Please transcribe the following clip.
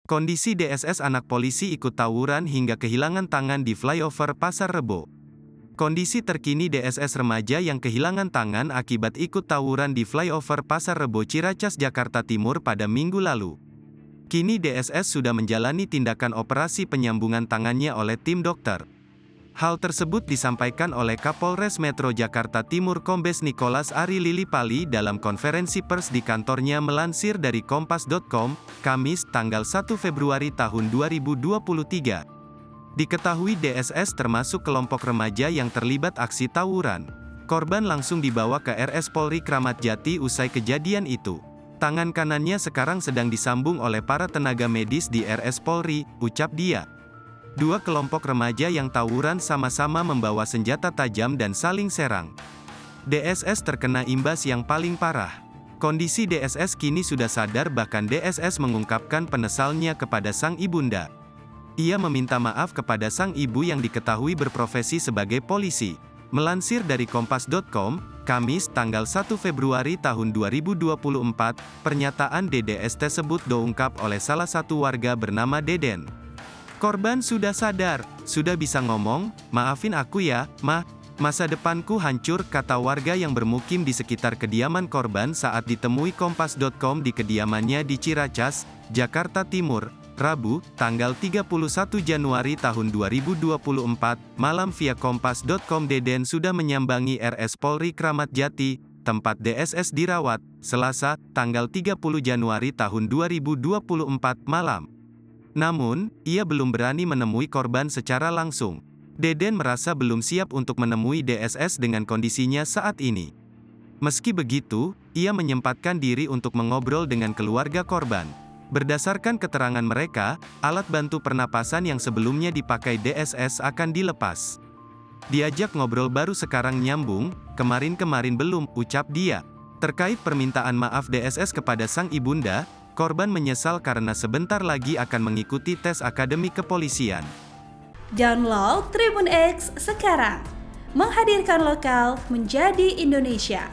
Kondisi DSS anak polisi ikut tawuran hingga kehilangan tangan di flyover Pasar Rebo. Kondisi terkini DSS remaja yang kehilangan tangan akibat ikut tawuran di flyover Pasar Rebo Ciracas, Jakarta Timur pada Minggu lalu. Kini DSS sudah menjalani tindakan operasi penyambungan tangannya oleh tim dokter. Hal tersebut disampaikan oleh Kapolres Metro Jakarta Timur Kombes Nicholas Ari Lilipali dalam konferensi pers di kantornya melansir dari Kompas.com, Kamis, tanggal 1 Februari tahun 2023. Diketahui DSS termasuk kelompok remaja yang terlibat aksi tawuran. Korban langsung dibawa ke RS Polri Kramat Jati usai kejadian itu. Tangan kanannya sekarang sedang disambung oleh para tenaga medis di RS Polri, ucap dia. Dua kelompok remaja yang tawuran sama-sama membawa senjata tajam dan saling serang. DSS terkena imbas yang paling parah. Kondisi DSS kini sudah sadar, bahkan DSS mengungkapkan penyesalnya kepada sang ibunda. Ia meminta maaf kepada sang ibu yang diketahui berprofesi sebagai polisi. Melansir dari Kompas.com, Kamis, tanggal 1 Februari tahun 2024, pernyataan DDS tersebut diungkap oleh salah satu warga bernama Deden. Korban sudah sadar, sudah bisa ngomong, maafin aku ya, mah, masa depanku hancur, kata warga yang bermukim di sekitar kediaman korban saat ditemui Kompas.com di kediamannya di Ciracas, Jakarta Timur, Rabu, tanggal 31 Januari tahun 2024, malam. Via Kompas.com, Deden sudah menyambangi RS Polri Kramat Jati, tempat DSS dirawat, Selasa, tanggal 30 Januari tahun 2024, malam. Namun, ia belum berani menemui korban secara langsung. Deden merasa belum siap untuk menemui DSS dengan kondisinya saat ini. Meski begitu, ia menyempatkan diri untuk mengobrol dengan keluarga korban. Berdasarkan keterangan mereka, alat bantu pernapasan yang sebelumnya dipakai DSS akan dilepas. Diajak ngobrol baru sekarang nyambung, kemarin-kemarin belum, ucap dia. Terkait permintaan maaf DSS kepada sang ibunda, korban menyesal karena sebentar lagi akan mengikuti tes akademi kepolisian. Download Tribun X sekarang, menghadirkan lokal menjadi Indonesia.